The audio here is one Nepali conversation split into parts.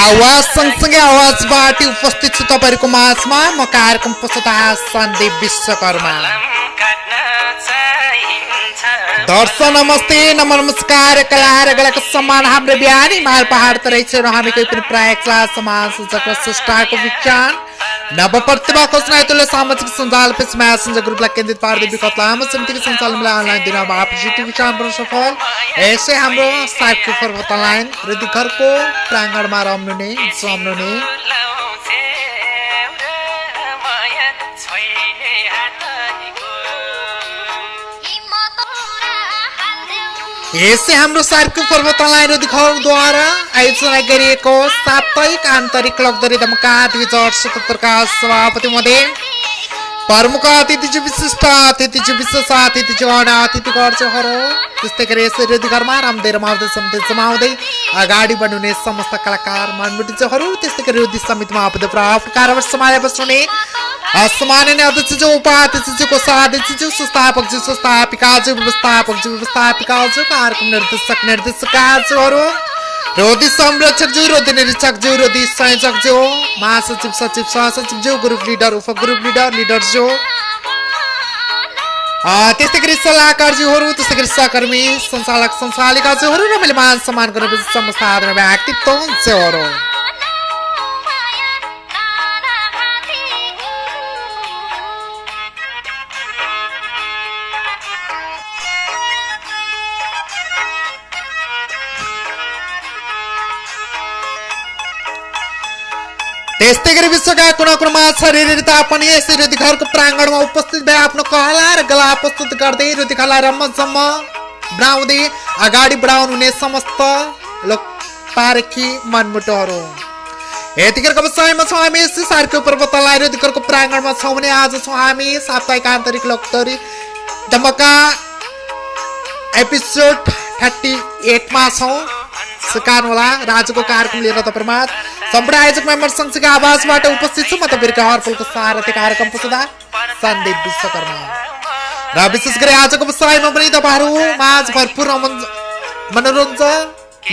आवाज सँगसँगै आवाजबाट उपस्थित छु तपाईहरुको माझमा म कार्यक्रम प्रस्तुता सन्दीप विश्वकर्मा। दर्शक नमस्ते नमस्कार कलाकार गलाको सम्मान हाम्रो बिहानी माल पहाड तरै छ र हामी कोही पनि प्राय क्लास समाज सूचक सृष्टाको विज्ञान नव प्रतिभा खोज्न सामाजिक सञ्जाल पेज मैसेंजर ग्रुपलाई केन्द्रित पार्दै विकट लामो समितिको सञ्चालनलाई अनलाइन दिन बापसिटी विचार सफल यसै हाम्रो साइटको पर्वत लाइन र घरको प्राङ्गणमा रम्नु जम्नु ने यसै हाम्रो साइटको पर्वत लाइन र दिखाउद्वारा आयोजना गरिएको साप्ताहिक आन्तरिक लग्जरी धमका 2077 का सभापति महोदय प्रमुख अतिथि विशिष्ट अतिथि विशेष अतिथि अतिथि गर्छहरू त्यस्तै गरी यसरी घरमा रामदेव रमाउँदै सम्झे जमाउँदै अगाडि बढ्ने समस्त कलाकार मानवटीहरू त्यस्तै गरी उद्देश्य समितिमा आफूले प्राप्त कार्यभार सम्हालेर बस्ने सम्माननीय अध्यक्ष उपाध्यक्ष कोषाध्यक्ष संस्थापक संस्थापिका व्यवस्थापक व्यवस्थापिका कार्यक्रम निर्देशक निर्देशकहरू रोधी संरक्षक रोधी निरीक्षक रोधी संयोजक महासचिव सचिव सहसचिव ग्रुप लिडर उपग्रुप लिडर त्यस्तै गरी सल्लाहकारज्यूहरू त्यस्तै गरी सहकर्मी सञ्चालक सञ्चालिकाज्यूहरू र मैले मान सम्मान गर्ने समस्त व्यक्तित्वहरू त्यस्तै गरी विश्वका कुना कुनामा शरीरता पनि यसरी घरको प्राङ्गणमा उपस्थित भए आफ्नो कला र गला प्रस्तुत गर्दै रुधिकला रमझम बढाउँदै अगाडि बढाउनु हुने समस्त लोक पारखी मनमुटुहरू यतिखेरको समयमा छौँ हामी सार्को पर्वतलाई रुधिकरको प्राङ्गणमा छौँ भने आज छौँ हामी साप्ताहिक आन्तरिक लोकतरी धमका एपिसोड 38 मा छौँ सिकानवाला राजको कार्यक्रम लिएर तपाईहरुमा सम्पूर्ण आयोजक मेम्बर संघका आवाजबाट उपस्थित छु म तपाईहरुको हरपलको सारथी कार्यक्रम प्रस्तुता सन्दीप विश्वकर्मा र विशेष गरी आजको विषयमा पनि तपाईहरु माझ भरपूर मनोरञ्जन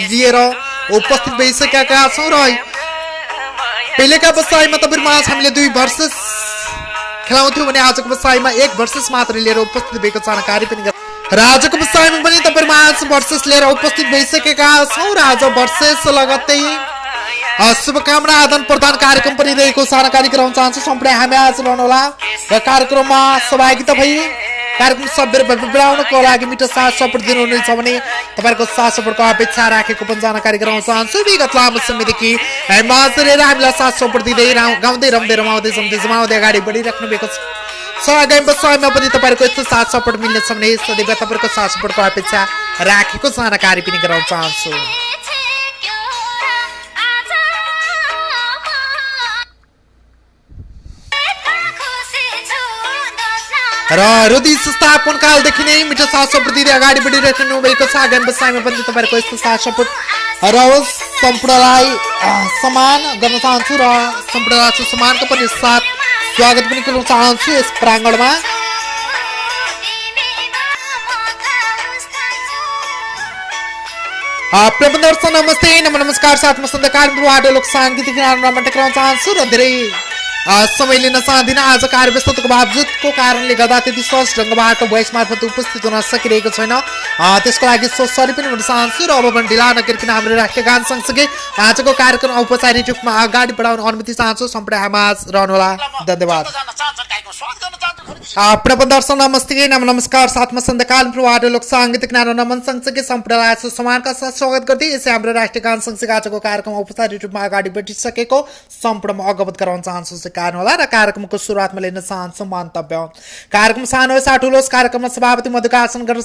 लिएर उपस्थित भइसकेका छौं र पहिलेका विषयमा तपाईहरु माझ हामीले 2 वर्सेस खेलाउँथ्यौं भने आजको विषयमा 1 वर्सेस मात्र लिएर उपस्थित भएको जानकारी पनि राजको विषयमा पनि तपाईहरु माझ वर्सेस लिएर उपस्थित भइसकेका छौं र आज वर्सेस लगत्तै शुभकामना आदान प्रदान कार्यक्रम पनि रहेको जानकारी गराउन चाहन्छु। सम्पूर्ण हामी आज रहनुहोला र कार्यक्रममा सहभागिता भई कार्यक्रम सभ्य बढाउनको लागि मिठो साथ सपोर्ट दिनुहुनेछ भने तपाईहरुको साथ सपोर्टको अपेक्षा राखेको पनि जानकारी गराउन चाहन्छु। विगत लामो समयदेखि हामीलाई साथ सपोर्ट दिँदै गाउँदै रम्दै रमाउँदै जमाउँदै अगाडि बढिराख्नु भएको छ। आगामी समयमा पनि तपाईहरुको यस्तो साथ सपोर्ट मिल्नेछ भने सदैव तपाईहरुको साथ सपोर्टको अपेक्षा राखेको जानकारी पनि गराउन चाहन्छु। र रुधी संस्थापन कालदेखि नै मिठो साथ सपोर्ट दिँदै अगाडि बढिराख्नु भएको छ। आगामी समयमा पनि तपाईहरुको यस्तो साथ सपोर्ट रहोस्। सम्पूर्णलाई सम्मान गर्न चाहन्छु र सम्पूर्णलाई सम्मानको पनि साथ स्वागत पनि गर्न चाहन्छु यस प्राङ्गणमा। प्रबन्धक नमस्ते नमस्कार साथमा सन्दकालबाट लोक साङ्गीतिक नाममा टक्राउन चाहन्छु र धेरै समय लिन चाहदिन। आज कार्यव्यस्तताको बावजुदको कारणले गर्दा त्यति सहज ढङ्गबाट भोइस मार्फत उपस्थित हुन सकिरहेको छैन, त्यसको लागि सरी पनि भन्न चाहन्छु। र अब पनि ढिला नगरिकन हाम्रो राष्ट्रिय गान सँगसँगै आजको कार्यक्रम औपचारिक रूपमा अगाडि बढाउन अनुमति चाहन्छु। सम्पूर्ण हामीमा रहनुहोला। धन्यवाद। प्रबन्धक नमस्ते नमस्कार साथमा सन्दकालबाट लोक साङ्गीतिक नाम नमन सँगसँगै सम्पूर्णलाई सम्मानका साथ स्वागत गर्दै यसै हाम्रो राष्ट्रिय गान सँगसँगै आजको कार्यक्रम औपचारिक रूपमा अगाडि बढिसकेको सम्पूर्णमा अवगत गराउन चाहन्छु होला र कार्यक्रमको सुरुवातमा लिन चाहन्छु मन्तव्य। कार्यक्रम सानो सा ठुलो कार्यक्रममा सभापति मधुकासन गर्न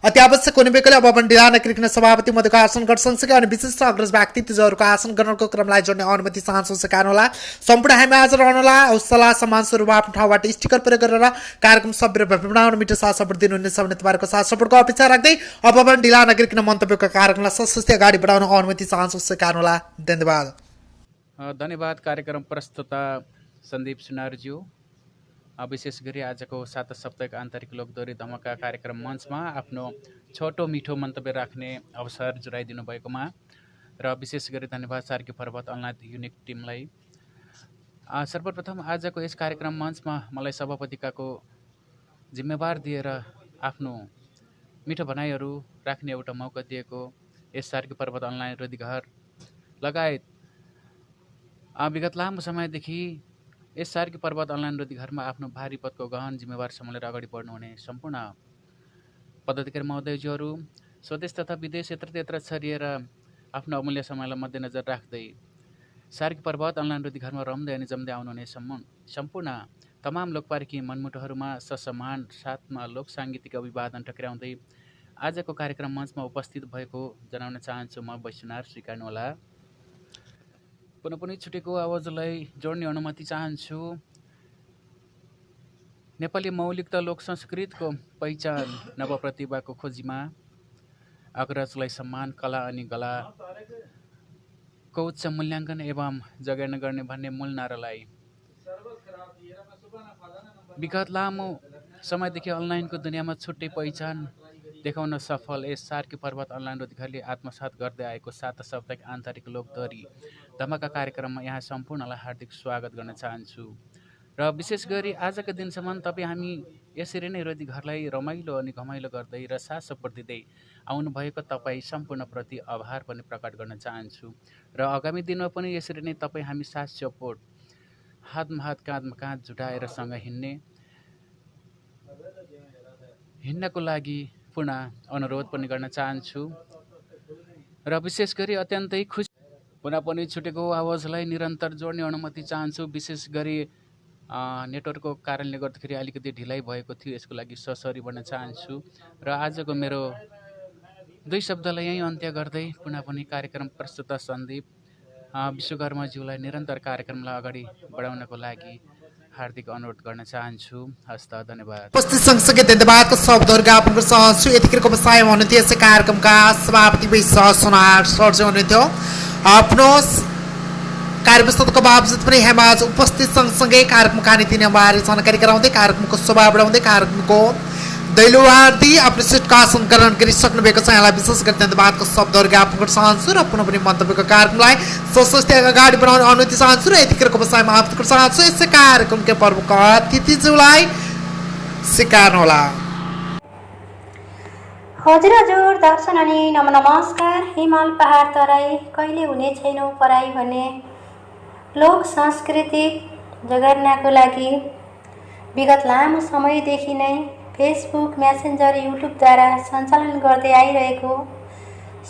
अति आवश्यक हुने बेलाले अब पनि ढिला नगरिकन सभापति मधुकासन गर्न सँगसँगै अनि विशिष्ट अग्रज व्यक्तित्वहरूको आसन गर्नको क्रमलाई जोड्ने अनुमति चाहन्छु होला। सम्पूर्ण हामी आज रहनुहोला हौसला सम्मान स्वरूप आफ्नो ठाउँबाट स्टिकर प्रयोग गरेर गरेर कार्यक्रम सभ्य र भव्य बनाउन मिठो साथ सपोर्ट दिनुहुनेछ भने तपाईँहरूको साथ सपोर्टको अपेक्षा राख्दै अब पनि ढिला नगरिकन मन्तव्यको कार्यक्रमलाई सशस्ती अगाडि बढाउन अनुमति चाहन्छु। स्वीकार्नुहोला। धन्यवाद। धन्यवाद। कार्यक्रम प्रस्तुता सन्दीप सुनारज्यू। विशेष गरी आजको 7 साप्ताहिक आन्तरिक लोकदोहोरी धमाका कार्यक्रम मञ्चमा आफ्नो छोटो मिठो मन्तव्य राख्ने अवसर जुराइदिनु भएकोमा र विशेष गरी धन्यवाद सार्की पर्वत अनलाइन युनिक टिमलाई। सर्वप्रथम आजको यस कार्यक्रम मञ्चमा मलाई सभापतिकाको जिम्मेवार दिएर आफ्नो मिठो भनाइहरू राख्ने एउटा मौका दिएको यस सार्की पर्वत अनलाइन रोधीघर लगायत विगत लामो समयदेखि यस सार्की पर्वत अनलाइन रोधीघरमा आफ्नो भारी पदको गहन जिम्मेवार सम्हालेर अगाडि बढ्नुहुने सम्पूर्ण पदाधिकारी महोदयज्यूहरू, स्वदेश तथा विदेश यत्र छरिएर आफ्नो अमूल्य समयलाई मध्यनजर राख्दै सार्की पर्वत अनलाइन रोधीघरमा रम्दै अनि जम्दै आउनुहुने सम्पूर्ण तमाम लोकपार्की मनमुटुहरूमा ससम्मान साथमा लोक साङ्गीतिक अभिवादन टक्राउँदै आजको कार्यक्रम मञ्चमा उपस्थित भएको जनाउन चाहन्छु। म वैश्वनाथ, स्वीकार्नुहोला। पुनः पनि छुटेको आवाजलाई जोड्ने अनुमति चाहन्छु। नेपाली मौलिकता लोक संस्कृतिको पहिचान नवप्रतिभाको खोजीमा अग्रजलाई सम्मान, कला अनि कलाको उच्च मूल्याङ्कन एवं जगेर्ना गर्ने भन्ने मूल नारालाई विगत लामो समयदेखि अनलाइनको दुनियाँमा छुट्टै पहिचान देखाउन सफल यस सार्की पर्वत अनलाइन रोधीघरले आत्मसात गर्दै आएको 7 साप्ताहिक आन्तरिक लोकदोहोरी धमाका कार्यक्रममा यहाँ सम्पूर्णलाई हार्दिक स्वागत गर्न चाहन्छु। र विशेष गरी आजका दिनसम्म तपाईँ हामी यसरी नै रोधीघरलाई रमाइलो अनि घमाइलो गर्दै र साथ सपोर्ट दिँदै आउनुभएको तपाईँ सम्पूर्णप्रति आभार पनि प्रकट गर्न चाहन्छु। र आगामी दिनमा पनि यसरी नै तपाईँ हामी साथ सपोर्ट हातमा हात काँधमा काँध जुटाएर सँगै हिँड्नको लागि पुनः अनुरोध पनि गर्न चाहन्छु। र विशेष गरी अत्यन्तै खुसी पुनः पनि छुटेको आवाजलाई निरन्तर जोड्ने अनुमति चाहन्छु। विशेष गरी नेटवर्कको कारणले गर्दाखेरि अलिकति ढिलाइ भएको थियो, यसको लागि सरी भन्न चाहन्छु। र आजको मेरो 2 शब्दलाई यहीँ अन्त्य गर्दै पुनः पनि कार्यक्रम प्रस्तुता सन्दीप विश्वकर्माज्यूलाई निरन्तर कार्यक्रमलाई अगाडि बढाउनको लागि हार्दिक अनुरोध गर्न चाहन्छु। हस्त, धन्यवाद। उपस्थित सँगसँगै धन्यवादको शब्दहरू ज्ञापन गर्न चाहन्छु। यतिखेरको व्यवसाय हुनुहुन्थ्यो यस कार्यक्रमका सभापति विश्व सुनार सरजी हुनुहुन्थ्यो। आफ्नो कार्यव्यस्तताको बावजुद पनि हामी आज उपस्थित सँगसँगै कार्यक्रमका नीति नियमबारे जानकारी गराउँदै कार्यक्रमको शोभा बढाउँदै कार्यक्रमको दैलोवार्दी आफ्नो सिटका आसन ग्रहण गरिसक्नु भएको छ। यहाँलाई विशेष गरी धन्यवादको शब्दहरू ज्ञापन गर्न चाहन्छु र पुनः पनि मन्तव्यको कार्यक्रमलाई सशस्ती अगाडि बढाउने अनुमति चाहन्छु। र यतिखेरको व्यवसायमा हात गर्न चाहन्छु यसै कार्यक्रमको प्रमुख अतिथिज्यूलाई स्वीकार्नुहोला। हजुर दर्शन अनि नमस्कार। हिमाल पहाड तराई कहिले हुने छैनौ पराई भन्ने लोक सांस्कृतिक जगेर्नाको लागि विगत लामो समयदेखि नै फेसबुक, मेसेन्जर, युट्युबद्वारा सञ्चालन गर्दै आइरहेको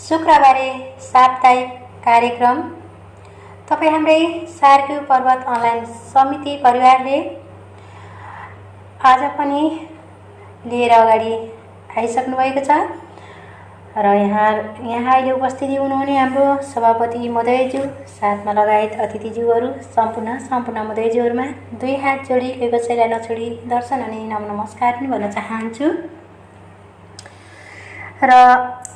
शुक्रबारे साप्ताहिक कार्यक्रम तपाईँ हाम्रै सार्की पर्वत अनलाइन समिति परिवारले आज पनि लिएर अगाडि आइसक्नु भएको छ। र यहाँ अहिले उपस्थिति हुनुहुने हाम्रो सभापति महोदयज्यू, साथमा लगायत अतिथिज्यूहरू, सम्पूर्ण महोदयज्यूहरूमा 2 हात जोडी कसैलाई नछोडी दर्शन अनि नमस्कार पनि भन्न चाहन्छु। र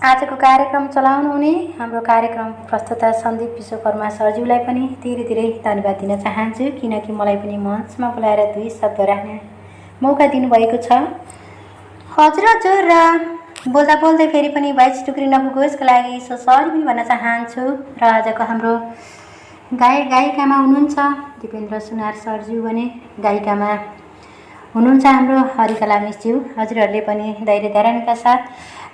आजको कार्यक्रम चलाउनु हुने हाम्रो कार्यक्रम प्रस्तुता सन्दीप विश्वकर्मा सरज्यूलाई पनि धेरै धन्यवाद दिन चाहन्छु, किनकि मलाई पनि मञ्चमा बोलाएर 2 शब्द राख्ने मौका दिनुभएको छ। हजुर र बोल्दै फेरि पनि बाइच टुक्री नपुगो यसको लागि सरी पनि भन्न चाहन्छु। र आजको हाम्रो गायिकामा हुनुहुन्छ दिपेन्द्र सुनार सरज्यू भने गायिकामा हुनुहुन्छ हाम्रो हरिकला मिसज्यू। हजुरहरूले पनि धैर्य धारणका साथ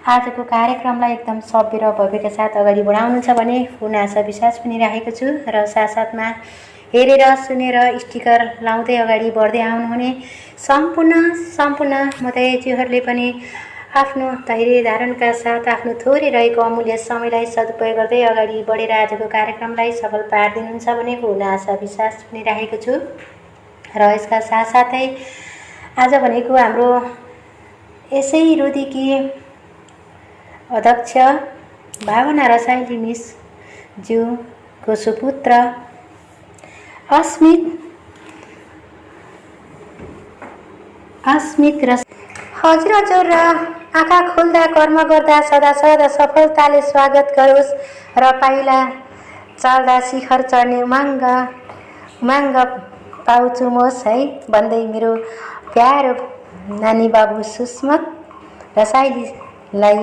आजको कार्यक्रमलाई एकदम सभ्य र भव्यका साथ अगाडि बढाउनुहुन्छ भने पूर्ण आशा विश्वास पनि राखेको छु। र साथसाथमा हेरेर सुनेर स्टिकर लाउँदै अगाडि बढ्दै आउनुहुने सम्पूर्ण महोदयज्यूहरूले पनि आफ्नो धैर्य धारणका साथ आफ्नो थोरै रहेको अमूल्य समयलाई सदुपयोग गर्दै अगाडि बढेर आजको कार्यक्रमलाई सफल पारिदिनुहुन्छ भने पूर्ण आशा विश्वास पनि राखेको छु। र यसका साथसाथै आज भनेको हाम्रो यसै रोधीकी अध्यक्ष भावना रसाइली मिस ज्यूको सुपुत्र अस्मित अस्मित र हजुर र आँखा खोल्दा कर्म गर्दा सदा सदा सफलताले स्वागत गरोस् र पाइला चढ्दा शिखर चढ्ने उमाङ्ग पाउँछु है भन्दै मेरो प्यारो नानी बाबु सुस्मत रसाइलीलाई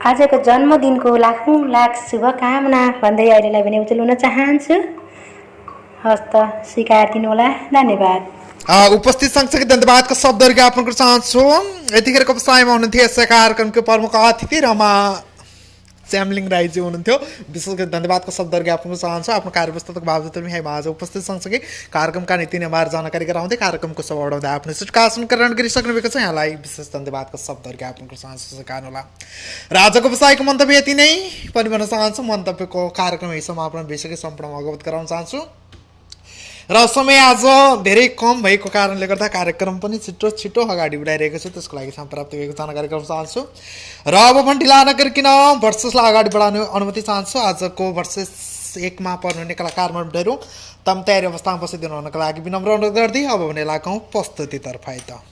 आजको जन्मदिनको लाखौँ लाख शुभकामना भन्दै अहिलेलाई पनि उचाल्न चाहन्छु। हस्त स्वीकार दिनुहोला, धन्यवाद। उपस्थित सँगसँगै धन्यवादका शब्दहरू ज्ञापन गर्न चाहन्छु। यतिखेरको व्यवसायमा हुनुहुन्थ्यो यस कार्यक्रमको प्रमुख अतिथि रमा च्याम्लिङ राईजी हुनुहुन्थ्यो। विशेष गरी धन्यवादका शब्दहरू ज्ञापन गर्न चाहन्छु। आफ्नो कार्यव्यस्तताको बावजुद पनि हामी आज उपस्थित सँगसँगै कार्यक्रमका नीति नियमहरू जानकारी गराउँदै कार्यक्रमको शोभा बढाउँदै आफ्नो सुटकासन ग्रहण गरिसक्नु भएको छ। यहाँलाई विशेष धन्यवादका शब्दहरू ज्ञापन गर्न चाहन्छु। स्वीकार्नुहोला। र आजको व्यवसायको मन्तव्य यति नै पनि भन्न चाहन्छु। मन्तव्यको कार्यक्रम यही समापन भइसके सम्पूर्ण अवगत गराउन चाहन्छु। र समय आज धेरै कम भएको कारणले गर्दा कार्यक्रम पनि छिटो अगाडि बढाइरहेको छु। त्यसको लागि प्राप्त भएको जानकारी गराउन चाहन्छु। र अब पनि ढिला नगरिकन वर्सेसलाई अगाडि बढाउने अनुमति चाहन्छु। आजको वर्सेस 1 मा पर्नुहुने कलाकार मण्डलीहरू तम तयारी अवस्थामा बसिदिनु हुनको लागि विनम्र अनुरोध गर्दै अब भने लागौँ प्रस्तुतितर्फ। है त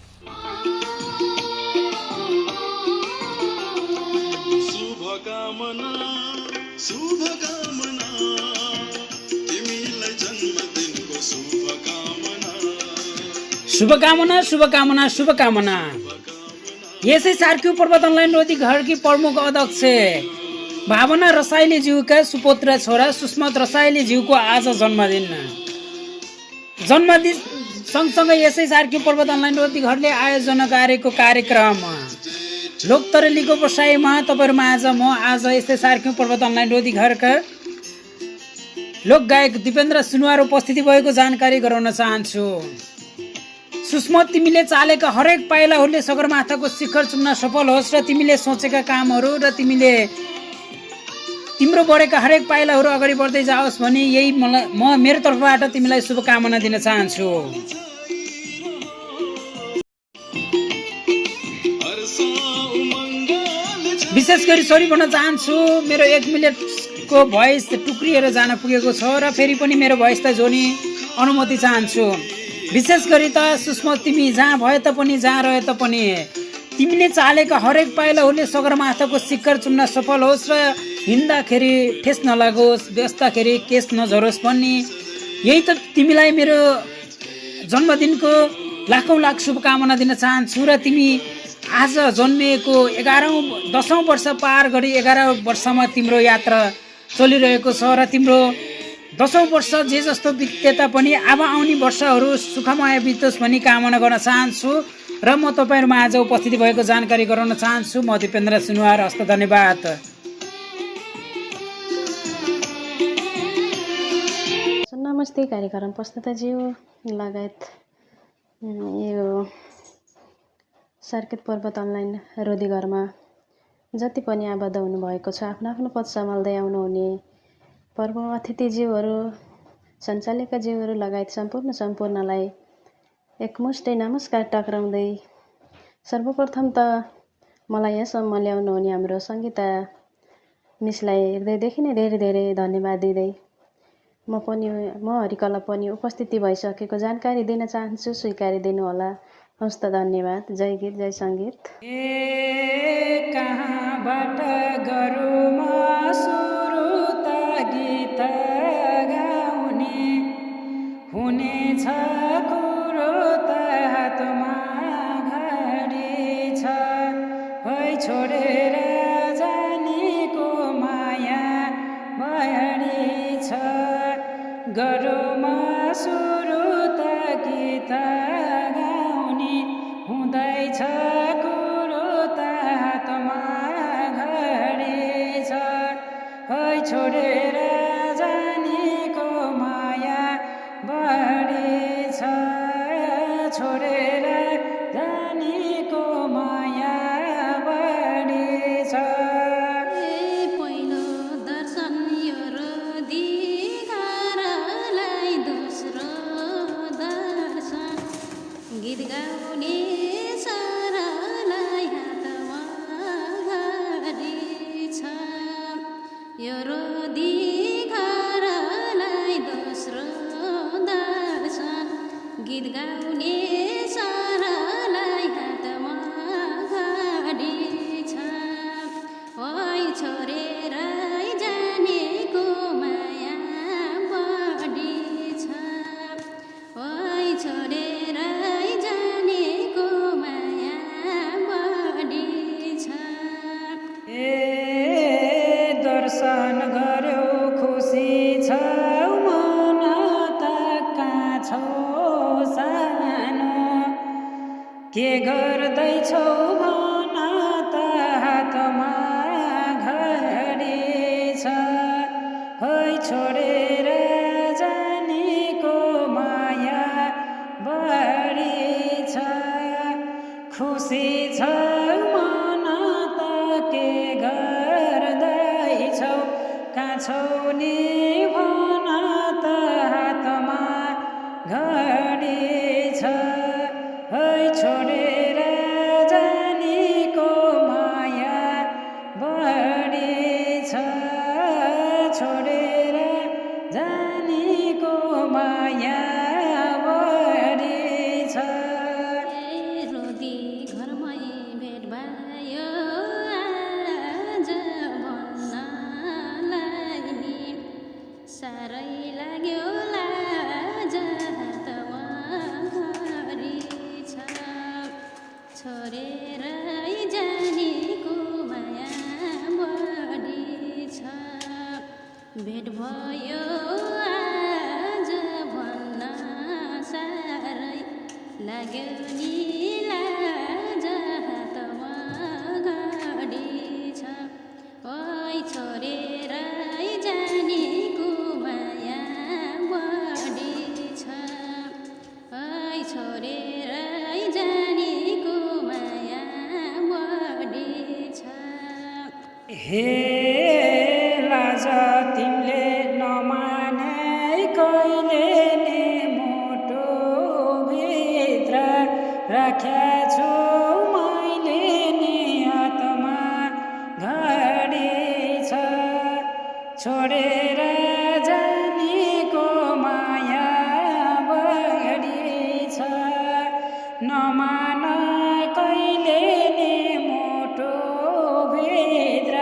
शुभकामना शुभकामना शुभकामना। यसै सार्क्यू पर्वत अनलाइन रोधी घरकी प्रमुख अध्यक्ष भावना रसाइलीज्यूका सुपुत्र छोरा सुस्मत रसाइलीज्यूको आज जन्मदिन सँगसँगै यसै सार्क्यू पर्वत अनलाइन रोधी घरले आयोजना गरेको कार्यक्रम लोकतरलीको बसाइमा तपाईँहरूमा म आज यसै सार्क्यू पर्वत अनलाइन रोधी घरका लोकगायक दिपेन्द्र सुनुवार उपस्थिति भएको जानकारी गराउन चाहन्छु। सुस्मत, तिमीले चालेका हरेक पाइलाहरूले सगरमाथाको शिखर चुम्न सफल होस् र तिमीले सोचेका कामहरू र तिम्रो बढेका हरेक पाइलाहरू अगाडि बढ्दै जाओस् भने यही म मेरो तर्फबाट तिमीलाई शुभकामना दिन चाहन्छु। विशेष गरी सरी भन्न चाहन्छु, मेरो 1 मिनटको भोइस टुक्रिएर जान पुगेको छ र फेरि पनि मेरो भोइसलाई जोड्ने अनुमति चाहन्छु। विशेष गरी त सुस्मत, तिमी जहाँ भए तापनि जहाँ रहे तापनि तिमीले चालेका हरेक पाइलाहरूले सगरमाथाको शिखर चुम्न सफल होस् र हिँड्दाखेरि ठेस नलागोस्, व्यस्ताखेरि केस नझरोस् भन्ने यही त तिमीलाई मेरो जन्मदिनको लाखौँ लाख शुभकामना दिन चाहन्छु। र तिमी आज जन्मिएको 10औं वर्ष पार गरी 11औं वर्षमा तिम्रो यात्रा चलिरहेको छ र तिम्रो 10औं वर्ष जे जस्तो बिते तापनि अब आउने वर्षहरू सुखमय बितोस् भनी कामना गर्न चाहन्छु र म तपाईँहरूमा आज उपस्थिति भएको जानकारी गराउन चाहन्छु। म दिपेन्द्र सुनुवार, हस्त धन्यवाद। नमस्ते कार्यक्रम प्रस्तुताज्यू लगायत यो सार्किट पर्वत अनलाइन रोधी घरमा जति पनि आबद्ध हुनुभएको छ, आफ्नो आफ्नो पद सम्हाल्दै आउनुहुने प्रमुख अतिथिज्यूहरू, सञ्चालकज्यूहरू लगायत सम्पूर्णलाई एकमुष्टै नमस्कार टक्राउँदै सर्वप्रथम त मलाई यहाँसम्म ल्याउनु हुने हाम्रो सङ्गीता मिसलाई हृदयदेखि नै धेरै धेरै धन्यवाद दिँदै म हरिकला पनि उपस्थिति भइसकेको जानकारी दिन चाहन्छु। स्वीकारिदिनु होला। हस्त धन्यवाद। जय गीत जय सङ्गीत। कहाँबाट गरौँ म सुरु त गीत गाउने, हुनेछ कुरो त हातमा घडी छ, है छोडेर जानेको माया भयडी छ, गरौँ म सुरु त गीत गाउने, हुँदैछ कुरो त हातमा घडी छ, है छोडेर जानेको माया बढी छ, छोडेर जानेको माया बढी छ। पहिलो दर्शन यो रोधी घरलाई, दोस्रो दर्शन गीत गाउने सरलाई हातमा घडी छ, यो रोधी घरलाई दोस्रो दर्शन गीत गाउने सर गर्यो खुसी छौ मन त कहाँ छौ सानो के गर्दैछौ भन त हातमा घडी छ है छोडेर जानेको माया बढी छ खुसी छ मन त के गर्दैछौ कहाँ छौ नि भन त हातमा घडी छ है छोडेर जानेको माया बढी छ छोडेर जानेको माया बढी छ रोदी घरमै भेट भयो आज भन्नलाई नि साह्रै लाग्यो लाज हातमा घडी छ छोडेरै जानेको माया बढी छ भेट भयो आज भन्न साह्रै लाग्यो नि लाज हातमा घडी छ ओइ छोडेरै जानेको माया बढी छ ओइ छोडेरै जानेको माया बढी छ हे लाज तिमीले नमाने कहिले नि मुटु भित्र राख्या छु मैले नि हातमा घडी छ छोडेर जानेको माया बढी छ नमान कहिले नि मुटु भित्र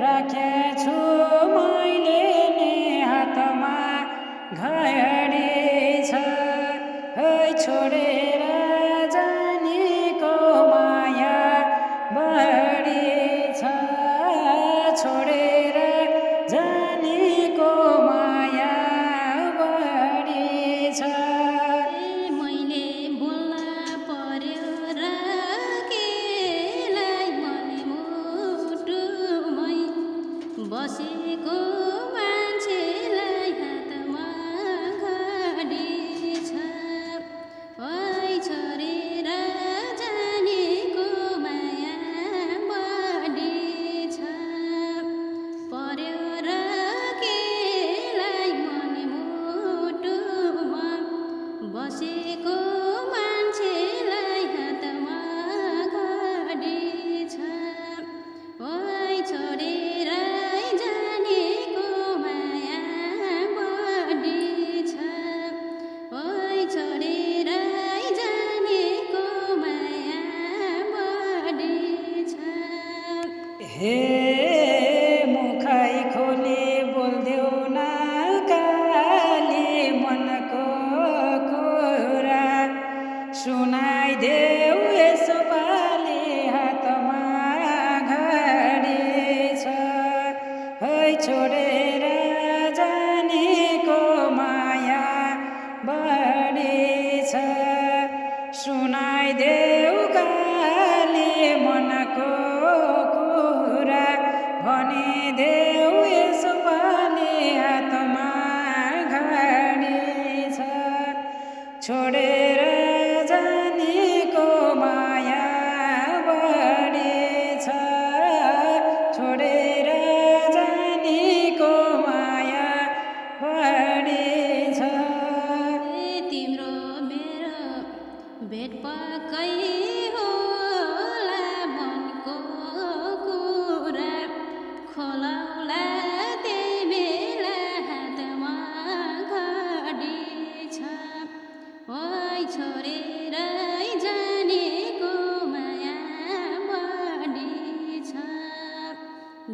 राख्या छु मैले नि हातमा घडी छ है छोडेर जानेको माया बढी छ छोडेर जानेको माया बढी छ मैले बोल्न पर्यो र केलाई मनै मुटुमै बसेको मान्छेलाई हातमा घडी छ ओइ छोडेर जानेको माया बढी छ पर्यो र केलाई मनै मुटुमा बसेको मान्छेलाई हातमा घडी छ ओइ छोडेरै जानेको माया बढी छ ओइ छोडेरै जानेको माया बढी छ हे मुखै खोली बोल्देऊ न काली मनको कुरा सुनाइदेऊ यसो पाली हातमा घडी छ है छोडेर जानेको माया बढी छ सुनाइदेऊ काली मनको कुरा भनिदेऊ यसो पाली हातमा घडी छ छोडेर जानेको माया बढी छ छोडेर जानेको माया बढी छ तिम्रो मेरो भेट पक्कै होला मनको कुरा खोलाउला त्यही बेला हातमा घडी छ ओइ छोडेरै जानेको माया बढी छ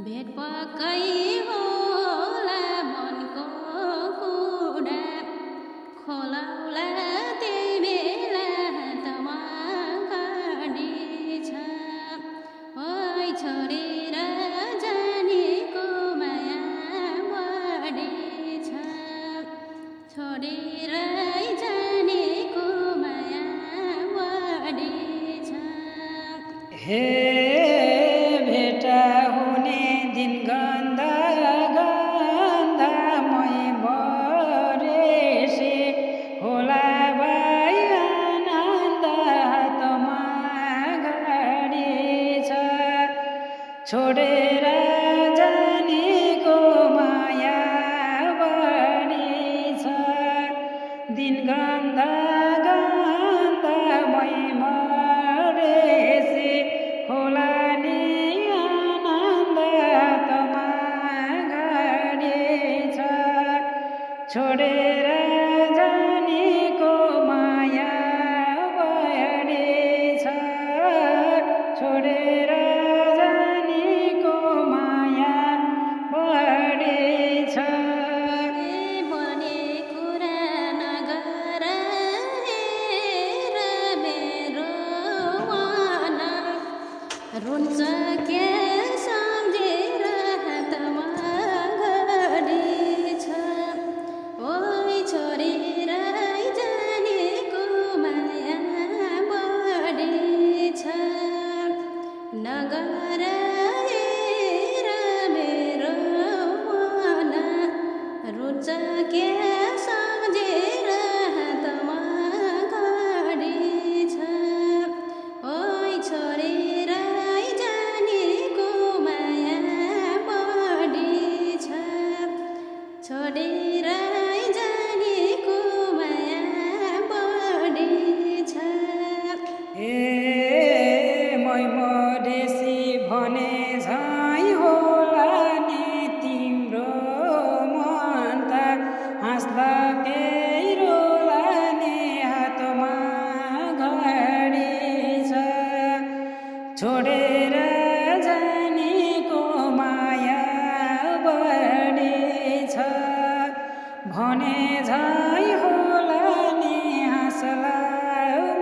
भेट पक्कै होला मनको कुरा खोलाउला त्यही बेला हातमा घडी छ ओइ छोडेर जानेको माया छोडेर जानेको माया बढी छ दिन गन्दा गन्दा मै मरेसी होला नि आनन्द तमा घडी छ छोडेर जानेको माया बढी छ छोडेर जानेको माया बढी छ भने कुरा नगर हेर मेरो मन रुन्छ के सम्झेर हातमा घडी छ ओइ छोडेर जानेको माया बढी छ नगर हेर मेरो मन रुन्छ के सम्झेर हातमा घडी छ ओइ छोडेर जानेको माया बढी छ छोडेर जानेको माया बढी छ ए मै मरेसी भने झै होला नि तिम्रो मन त हाँस्दा केही रोला नि हातमा घडी छ छोडेर जानेको माया बढी छ भने झै होला नि हाँसला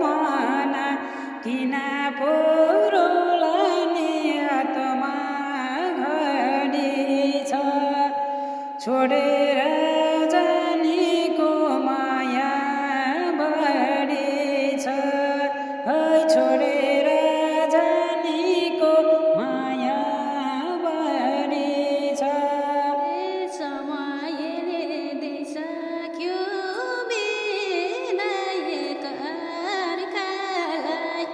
मन किन पोरोला नि हातमा घडी छ छोडेर जानेको माया बढी छ है छोडेर जानेको माया बढी छ समयले दिइसक्यो विदायक अर्कालाई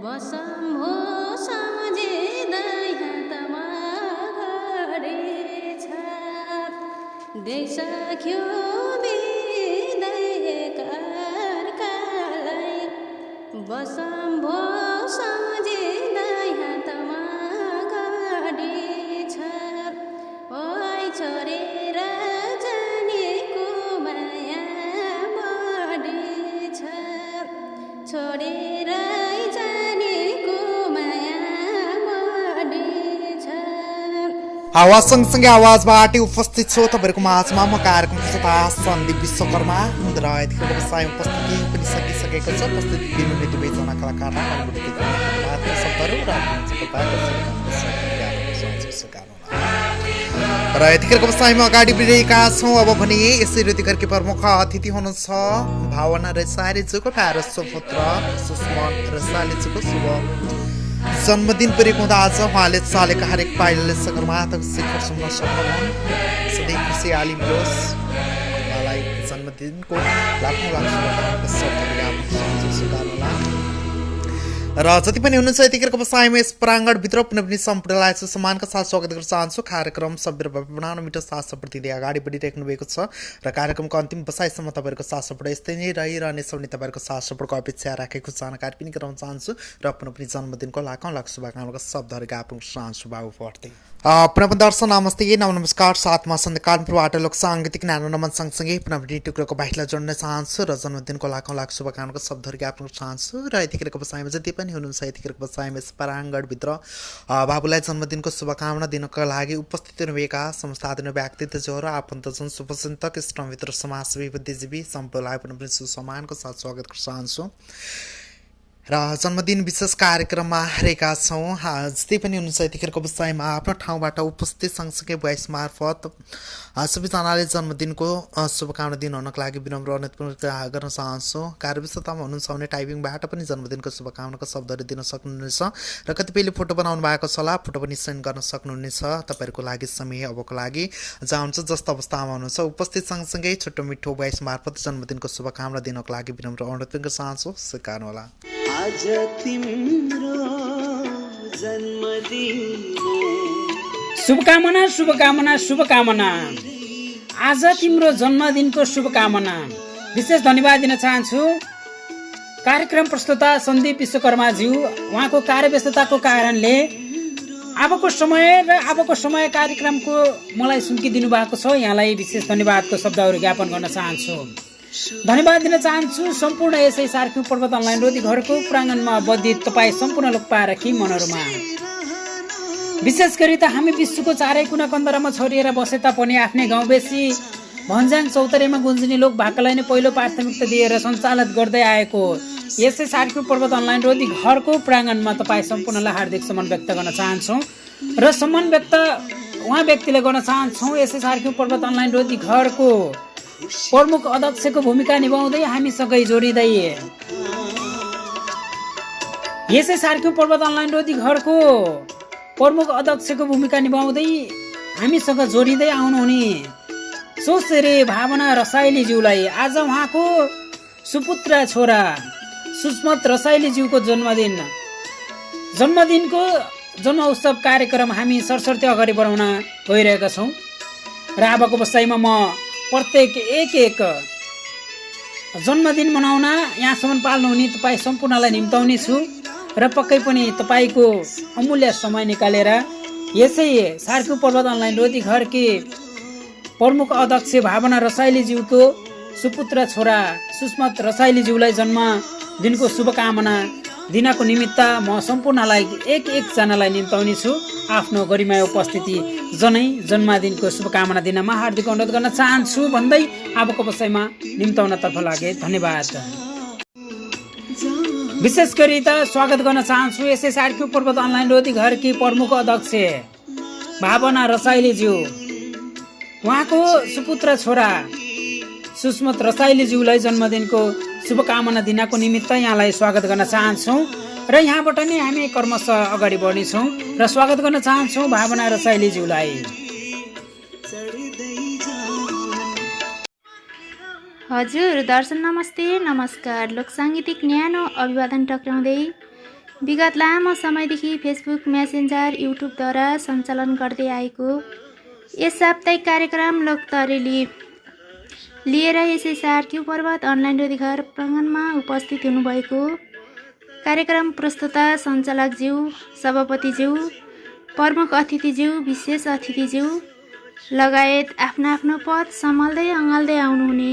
बसम हो सम्झिँदै हातमा घडी छ दिइसक्यो विदायक अर्कालाई बसम हो सम्झिँदै हातमा घडी छ ओइ छोडेर जानेको माया बढी छ छोडेर जानेको माया बढी छ आवाज सँगसँगै आवाजबाट उपस्थित छु तपाईँहरूको माझमा म कार्यक्रम प्रस्तुता सन्दीप विश्वकर्मा र यतिखेर व्यवसाय उपस्थिति पनि सकिसकेको छ उपस्थित दिनुहुने दुवैजना कलाकारलाई र यतिखेरको व्यवसायमा अगाडि बढिरहेका छौँ। अब भने यसै यतिखेरकी प्रमुख अतिथि हुनुहुन्छ भावना रेसालीज्यूको प्यारो सुपुत्र सुषमन रेसालीज्यूको शुभ जन्मदिन परेको हुँदा आज उहाँले चालेका हरेक पाइलाले सगरमाथाको शिखर सुन्न सक्नुहुन् सधैँ खुसियाली मिलोस् उहाँलाई जन्मदिनको लाखौँ लाख शुभकामना र जति पनि हुनुहुन्छ यतिखेरको व्यवसायमा यस प्राङ्गणभित्र पुनः पनि सम्पूर्णलाई सम्मानका साथ स्वागत गर्न चाहन्छु। कार्यक्रम सभ्य बनाउन मिठो साथ सप्रति अगाडि बढिरहेको भएको छ र कार्यक्रमको अन्तिम बसाइसम्म तपाईँहरूको साथ सपोर्ट यस्तै नै रहिरहनेछ भने तपाईँहरूको साथ सपोर्टको अपेक्षा राखेको जानकारी पनि गराउन चाहन्छु र पुनः पनि जन्मदिनको लाखौँ लाख शुभकामनाका शब्दहरू ज्ञापन चाहन्छु बाबु पर्दै पुनः पनि दर्शक नमस्ते नमस्कार साथमा सन्ध्या कानपुरबाट लोक साङ्गीतिक नानो नमन सँगसँगै पुनः पनि टुक्रोको बाइकलाई जोड्न चाहन्छु र जन्मदिनको लाखौँ लाख शुभकामनाका शब्दहरू ज्ञापन चाहन्छु र यतिखेरको बसाइमा जति पनि हुनुहुन्छ यतिखेरको बसाइमा यस प्राङ्गणभित्र बाबुलाई जन्मदिनको शुभकामना दिनको लागि उपस्थित हुनुभएका समस्त आदरणीय व्यक्तित्वहरू आफन्तजन शुभचिन्तक इष्टमित्र समाजसेवी बुद्धिजीवी सम्पूर्णलाई पुनः पनि सुसम्मानको साथ स्वागत गर्न चाहन्छु र जन्मदिन विशेष कार्यक्रममा रहेका छौँ। जति पनि हुनुहुन्छ यतिखेरको विषयमा आफ्नो ठाउँबाट उपस्थित सँगसँगै भोइस मार्फत सबैजनाले जन्मदिनको शुभकामना दिन हुनको लागि विनम्र अनुरोध गर्न चाहन्छु। कार्यव्यस्ततामा हुनुहुन्छ भने टाइपिङबाट पनि जन्मदिनको शुभकामनाको शब्दहरू दिन सक्नुहुनेछ र कतिपयले फोटो बनाउनु भएको छ होला फोटो पनि सेन्ड गर्न सक्नुहुनेछ। तपाईँहरूको लागि समय अबको लागि जहाँ हुन्छ जस्तो अवस्थामा हुनुहुन्छ उपस्थित सँगसँगै छोटो मिठो भोइस मार्फत जन्मदिनको शुभकामना दिनको लागि विनम्र अनुरोध गर्न चाहन्छु। स्वीकार्नुहोला। आज तिम्रो शुभकामना शुभकामना शुभकामना। आज तिम्रो जन्मदिनको शुभकामना। विशेष धन्यवाद दिन चाहन्छु कार्यक्रम प्रस्तुता सन्दीप विश्वकर्माज्यू। उहाँको कार्यव्यस्तताको कारणले अबको समय कार्यक्रमको मलाई सुम्किदिनु भएको छ। यहाँलाई विशेष धन्यवादको शब्दहरू ज्ञापन गर्न चाहन्छु। धन्यवाद दिन चाहन्छु सम्पूर्ण यसै सार्क्यु पर्वत अनलाइन रोधी घरको प्राङ्गणमा बद्धित तपाईँ सम्पूर्ण लोकपारखी मनहरूमा। विशेष गरी त हामी विश्वको चारै कुना कन्दरामा छरिएर बसे तापनि आफ्नै गाउँबेसी भन्ज्याङ चौतरीमा गुन्जिने लोक भाकालाई नै पहिलो प्राथमिकता दिएर सञ्चालित गर्दै आएको यसै सार्क्यु पर्वत अनलाइन रोधी घरको प्राङ्गणमा तपाईँ सम्पूर्णलाई हार्दिक सम्मान व्यक्त गर्न चाहन्छौँ र सम्मान व्यक्त उहाँ व्यक्तिले गर्न चाहन्छौँ यसै सार्क्यु पर्वत अनलाइन रोधी घरको प्रमुख अध्यक्षको भूमिका निभाउँदै हामीसँगै जोडिँदै यसै सार्क्यु पर्वत अनलाइन रोधी घरको प्रमुख अध्यक्षको भूमिका निभाउँदै हामीसँग जोडिँदै आउनुहुने सोसेरे भावना रसाइलीज्यूलाई आज उहाँको सुपुत्र छोरा सुस्मत रसाइलीज्यूको जन्मदिनको जन्म उत्सव कार्यक्रम हामी सरसर्ती अगाडि बढाउन गइरहेका छौँ र अबको बसाइमा म प्रत्येक एक जन्मदिन मनाउन यहाँसम्म पाल्नुहुने तपाईँ सम्पूर्णलाई निम्ताउने छु र पक्कै पनि तपाईँको अमूल्य समय निकालेर यसै सार्क्यु पर्वत अनलाइन रोधी घरकी प्रमुख अध्यक्ष भावना रसाइलीज्यूको सुपुत्र छोरा सुस्मत रसाइलीज्यूलाई जन्मदिनको शुभकामना दिनको निमित्त म सम्पूर्णलाई एकजनालाई निम्ताउने छु। आफ्नो गरिमाय उपस्थिति जनै जन्मदिनको शुभकामना दिनमा हार्दिक अनुरोध गर्न चाहन्छु भन्दै अबको बसाइमा निम्ताउनतर्फ लागे। धन्यवाद। विशेष गरी त स्वागत गर्न चाहन्छु यसै सार्क्यु पर्वत अनलाइन रोधी घरकी प्रमुख अध्यक्ष भावना रसाइलीज्यू उहाँको सुपुत्र छोरा सुस्मत रसाइलीज्यूलाई जन्मदिनको शुभकामना दिनको निमित्त यहाँलाई स्वागत गर्न चाहन्छौँ र यहाँबाट नै हामी क्रमशः अगाडि बढ्नेछौँ र स्वागत गर्न चाहन्छौँ भावना रसाइलीज्यूलाई। हजुर दर्शन नमस्ते नमस्कार। लोकसाङ्गीतिक न्यानो अभिवादन टक्राउँदै विगत लामो समयदेखि फेसबुक मेसेन्जर युट्युबद्वारा सञ्चालन गर्दै आएको यस साप्ताहिक कार्यक्रम लोकतरेली लिएर यसै सार्क्यु पर्वत अनलाइन रोधी घर प्राङ्गणमा उपस्थित हुनुभएको कार्यक्रम प्रस्तुता सञ्चालकज्यू सभापतिज्यू प्रमुख अतिथिज्यू विशेष अतिथिज्यू लगायत आफ्नो पद सम्हाल्दै अँगाल्दै आउनुहुने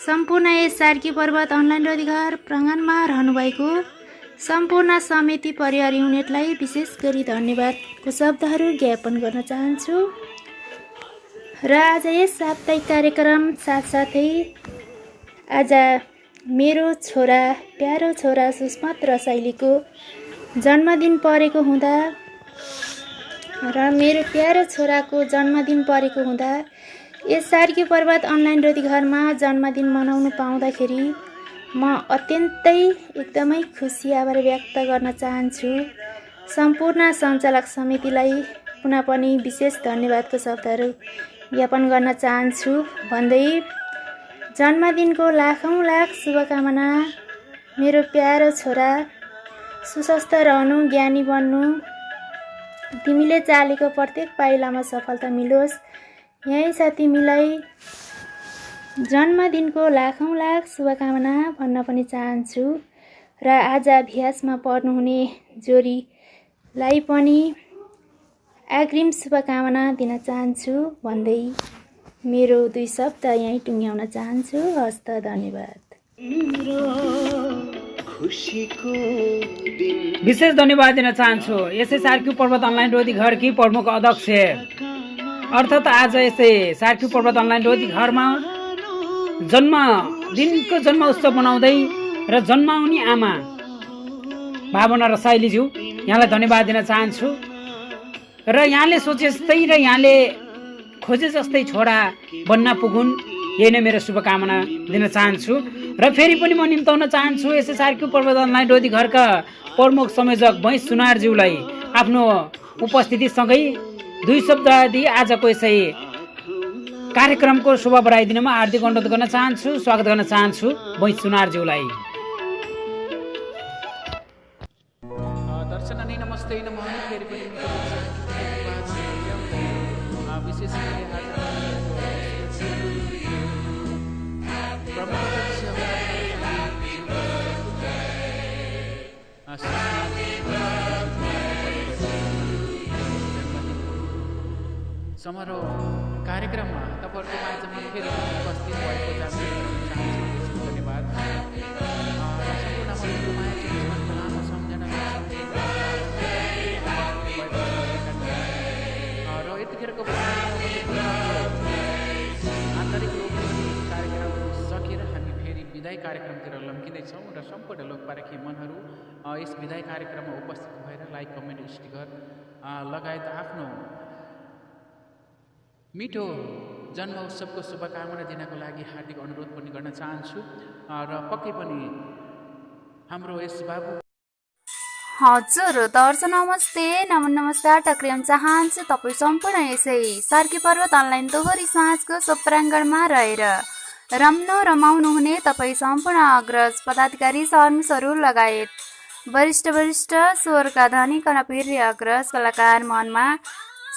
सम्पूर्ण यस सार्क्यु पर्वत अनलाइन रोधी घर प्राङ्गणमा रहनुभएको सम्पूर्ण समिति परिवार युनिटलाई विशेष गरी धन्यवादको शब्दहरू ज्ञापन गर्न चाहन्छु र आज यस साप्ताहिक कार्यक्रम साथसाथै आज मेरो प्यारो छोरा सुस्मत रसाइलीको जन्मदिन परेको हुँदा र मेरो प्यारो छोराको जन्मदिन परेको हुँदा यस सार्क्यु पर्वत अनलाइन रोधी घरमा जन्मदिन मनाउनु पाउँदाखेरि म अत्यन्तै एकदमै खुसी आभार व्यक्त गर्न चाहन्छु। सम्पूर्ण सञ्चालक समितिलाई पुनः पनि विशेष धन्यवादको शब्दहरू ज्ञापन गर्न चाहन्छु भन्दै जन्मदिनको लाखौँ लाख शुभकामना। मेरो प्यारो छोरा सुस्वस्थ रहनु, ज्ञानी बन्नु, तिमीले चालेको प्रत्येक पाइलामा सफलता मिलोस्। यही छ तिमीलाई जन्मदिनको लाखौँ लाख शुभकामना भन्न पनि चाहन्छु र आज अभ्यासमा पढ्नुहुने जोरीलाई पनि अग्रिम शुभकामना दिन चाहन्छु भन्दै मेरो 2 शब्द यहीँ टुङ्ग्याउन चाहन्छु। हस्त धन्यवाद। विशेष धन्यवाद दिन चाहन्छु यसै सार्क्यु पर्वत अनलाइन रोधी घरकी प्रमुख अध्यक्ष अर्थात् आज यसै सार्क्यु पर्वत अनलाइन रोधी घरमा जन्मदिनको जन्म उत्सव मनाउँदै र जन्माउने आमा भावना रसाइलीज्यू यहाँलाई धन्यवाद दिन चाहन्छु र यहाँले सोचे जस्तै र यहाँले खोजे जस्तै छोरा बन्न पुगुन् यही नै मेरो शुभकामना दिन चाहन्छु र फेरि पनि म निम्ताउन चाहन्छु यसै सार्क्यु पर्वत अनलाइन रोधी घरका प्रमुख संयोजक भैँस सुनारज्यूलाई आफ्नो उपस्थितिसँगै 2 शब्द दिई आजको यसै कार्यक्रमको शोभा बढाइदिनमा हार्दिक अनुरोध गर्न चाहन्छु, स्वागत गर्न चाहन्छु भैँस सुनारज्यूलाई। दर्शन नमस्ते त्यस्तै नमहनु फेरि पनि मिठो विशेष गरी समारोह कार्यक्रममा तपाईँहरूको माझमा फेरि उपस्थित भएको जानकारी गराउन चाहन्छु। धन्यवाद। सम्पूर्ण मनको माया जीवनको लामो सम्झना र यतिखेरको आन्तरिक लोकगीत कार्यक्रम सकेर हामी फेरि विदाई कार्यक्रमतिर लम्किँदैछौँ र सम्पूर्ण लोकपारखी मनहरू यस विदाई कार्यक्रममा उपस्थित भएर लाइक, कमेन्ट, स्टिकर लगायत आफ्नो मिठो जन्म उत्सवको शुभकामना दिनको लागि हार्दिक अनुरोध पनि गर्न चाहन्छु र पक्कै पनि हाम्रो यस बाबु हजुर दर्शक नमस्ते नमस्कार टक्र्याउन चाहन्छु तपाईँ सम्पूर्ण यसै सार्की पर्वत अनलाइन दोहोरी साँझको स्वप्राङ्गणमा रहेर रमाउनु हुने तपाईँ सम्पूर्ण अग्रज पदाधिकारी सर्मिसहरू लगायत वरिष्ठ स्वरका धनी कर्णप्रिय अग्रज कलाकार मनमा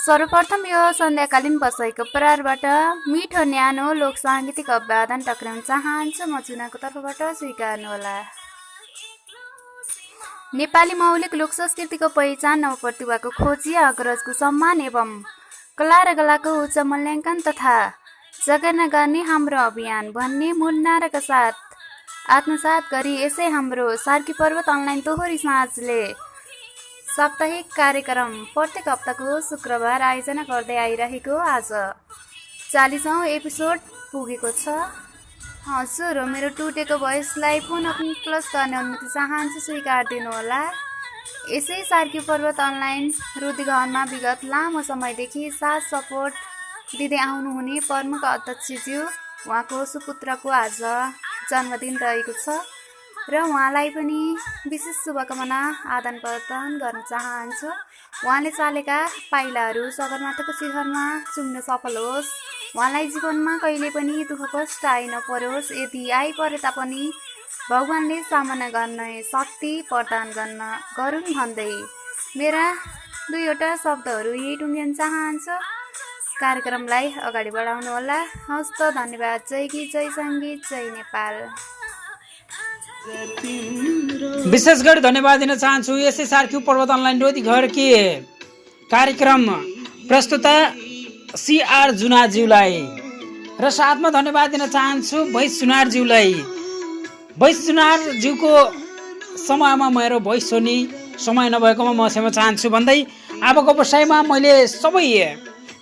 सर्वप्रथम यो सन्ध्याकालीन बसाइको प्रहारबाट मिठो न्यानो लोक साङ्गीतिक अभिवादन टक्र्याउन चाहन्छु। म चुनाको तर्फबाट स्वीकार्नुहोला। नेपाली मौलिक लोक संस्कृतिको पहिचान नवप्रतिभाको खोजी अग्रजको सम्मान एवं कला र कलाको उच्च मूल्याङ्कन तथा जगेर्ना गर्ने हाम्रो अभियान भन्ने मूल नाराका साथ आत्मसात गरी यसै हाम्रो सार्की पर्वत अनलाइन दोहोरी साँझले साप्ताहिक कार्यक्रम प्रत्येक हप्ताको शुक्रबार आयोजना गर्दै आइरहेको आज 40औं एपिसोड पुगेको छ। हजुर मेरो टुटेको भोइसलाई पुनः प्लस गर्ने अनुमति चाहन्छु, स्वीकार दिनुहोला। यसै सार्की पर्वत अनलाइन रुधिघरमा विगत लामो समयदेखि साथ सपोर्ट दिँदै आउनुहुने प्रमुख अध्यक्षज्यू उहाँको सुपुत्रको आज जन्मदिन रहेको छ र उहाँलाई पनि विशेष शुभकामना आदान प्रदान गर्न चाहन्छु। उहाँले चालेका पाइलाहरू सगरमाथाको शिखरमा चुम्न सफल होस्, उहाँलाई जीवनमा कहिले पनि दुःख कष्ट आइ नपरोस्, यदि आइपरे तापनि भगवानले सामना गर्ने शक्ति प्रदान गरून् भन्दै मेरा दुईवटा शब्दहरू यही टुङ्ग्याउन चाहन्छु। कार्यक्रमलाई अगाडि बढाउनु होला। हस्त धन्यवाद। जय गीत, जय सङ्गीत, जय नेपाल। विशेष गरी धन्यवाद दिन चाहन्छु यसै सार्की पर्वत अनलाइन रोधी घर के कार्यक्रम प्रस्तुता CR जुनाज्यूलाई र साथमा धन्यवाद दिन चाहन्छु भैस सुनारज्यूलाई। भैस सुनारज्यूको समयमा मेरो भोइस सुनि समय नभएकोमा म क्षमा चाहन्छु भन्दै अबको बसाइमा मैले सबै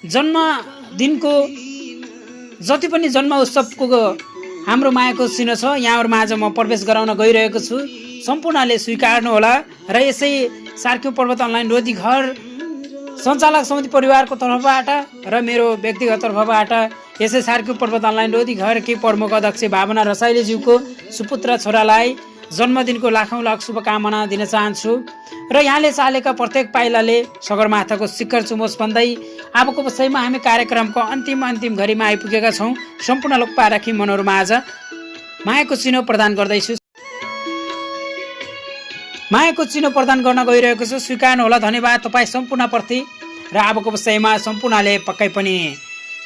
जन्मदिनको जति पनि जन्म उत्सवको हाम्रो मायाको चिनो छ यहाँहरूमा आज म प्रवेश गराउन गइरहेको छु। सम्पूर्णले स्वीकार्नु होला र यसै सार्की पर्वत अनलाइन रोधी घर सञ्चालक समिति परिवारको तर्फबाट र मेरो व्यक्तिगत तर्फबाट यसै सार्की पर्वत अनलाइन रोधी घर के प्रमुख अध्यक्ष भावना रसाइलेज्यूको सुपुत्र छोरालाई जन्मदिनको लाखौँ लाख शुभकामना दिन चाहन्छु र यहाँले चालेका प्रत्येक पाइलाले सगरमाथाको शिखर चुमोस् भन्दै अबको विषयमा हामी कार्यक्रमको अन्तिम घडीमा आइपुगेका छौँ। सम्पूर्ण लोकपारखी मनोरमा आज मायाको चिनो प्रदान गर्दैछु। मायाको चिनो प्रदान गर्न गइरहेको छु, स्वीकार्नु होला। धन्यवाद तपाईँ सम्पूर्णप्रति र अबको विषयमा सम्पूर्णले पक्कै पनि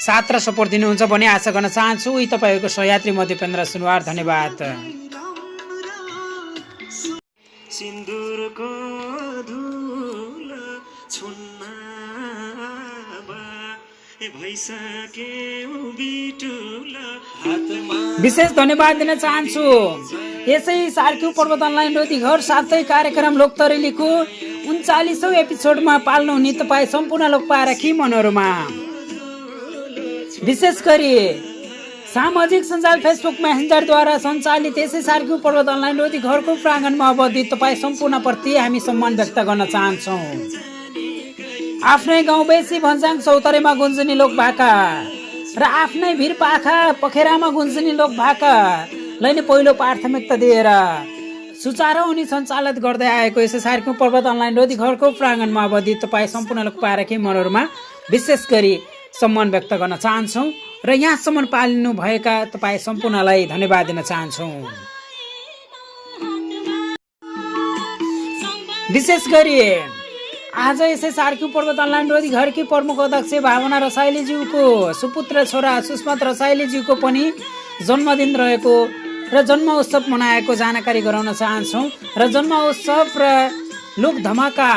साथ र सपोर्ट दिनुहुन्छ भन्ने आशा गर्न चाहन्छु। उही तपाईँहरूको सहयात्री म दिपेन्द्र सुनवार। धन्यवाद। सिन्दुरको धुल छुन्न विशेष धन्यवाद दिन चाहन्छु यसै सार्की पर्वत अनलाइन रोधी घर साप्ताहिक कार्यक्रम लोकतरेलीको 39औं एपिसोडमा पाल्नु हुने तपाईँ सम्पूर्ण लोकपारखी मनोरमा। विशेष गरी सामाजिक सञ्जाल फेसबुक मेसेन्जरद्वारा सञ्चालित यसै सार्की पर्वत अनलाइन रोधी घरको प्राङ्गणमा अवधित तपाईँ सम्पूर्णप्रति हामी सम्मान व्यक्त गर्न चाहन्छौँ। आफ्नै गाउँ बेसी भन्साङ चौतरेमा गुन्जनी लोक भाका र आफ्नै भिर पाखा पखेरामा गुन्जनी लोक भाकालाई नै पहिलो प्राथमिकता दिएर सुचारू अनि सञ्चालित गर्दै आएको यसै सार्की पर्वत अनलाइन रोधी घरको प्राङ्गणमा अवधित तपाईँ सम्पूर्ण लोकपारखी मनोरमा विशेष गरी सम्मान व्यक्त गर्न चाहन्छौँ र यहाँसम्म पालिनु भएका तपाईँ सम्पूर्णलाई धन्यवाद दिन चाहन्छौँ। विशेष गरी आज यसै सार्क्यु पर्वत अनलाइन रोधी घरकी प्रमुख अध्यक्ष भावना रसाइलीज्यूको सुपुत्र छोरा सुस्मत रसाइलीज्यूको पनि जन्मदिन रहेको र जन्म उत्सव मनाएको जानकारी गराउन चाहन्छौँ र जन्म उत्सव र लोक धमाका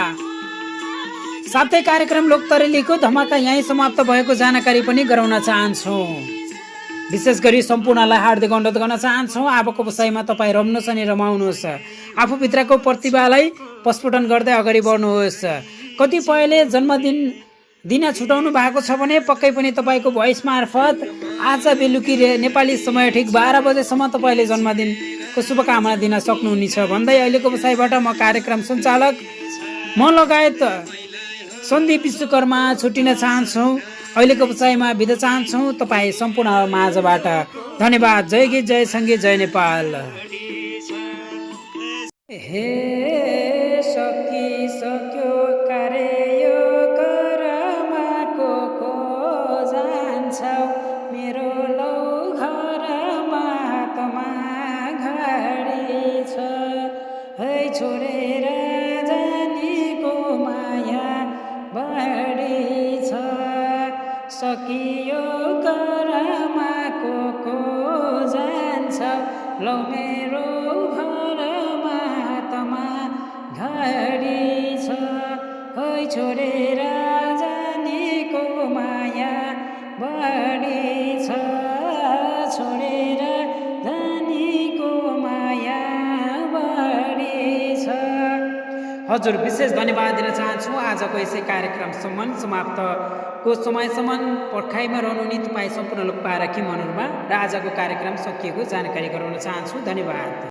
साथै कार्यक्रम लोकतरेलीको धमाका यहीँ समाप्त भएको जानकारी पनि गराउन चाहन्छौँ। विशेष गरी सम्पूर्णलाई हार्दिक अनुरोध गर्न चाहन्छौँ अबको बसाइमा तपाईँ रम्नुहोस् अनि रमाउनुहोस्, आफूभित्रको प्रतिभालाई प्रस्फुटन गर्दै अगाडि बढ्नुहोस्। कतिपयले जन्मदिन दिन छुटाउनु भएको छ भने पक्कै पनि तपाईँको भोइस मार्फत आज बेलुकी नेपाली समय ठिक 12 बजेसम्म तपाईँले जन्मदिनको शुभकामना दिन सक्नुहुनेछ भन्दै अहिलेको बसाइबाट म कार्यक्रम सञ्चालक म लगायत सन्दीप विश्वकर्मा छुट्टिन चाहन्छौँ। अहिलेको बसाइमा बिदा चाहन्छौँ तपाईँ सम्पूर्ण माझबाट। धन्यवाद। जय गीत, जय सङ्गीत, जय नेपाल। हे सकिसक्यो कार्य यो कर्मको को जान्छ मेरो लौ घरमा हातमा घडी छ है छोडेर जानेको माया बढी छ सकियो कर्ममा को जान्छ लौ मेरो घरमा हातमा घडी छ है छोडेर जानेको माया बढी छ छोडेर जानेको माया बढी छ। हजुर विशेष धन्यवाद दिन चाहन्छु। आजको यसै कार्यक्रमसम्म समाप्तको समयसम्म पर्खाइमा रहनुहुने तपाईँ सम्पूर्ण लोक पारखी मनोरमा र आजको कार्यक्रम सकिएको जानकारी गराउन चाहन्छु। धन्यवाद।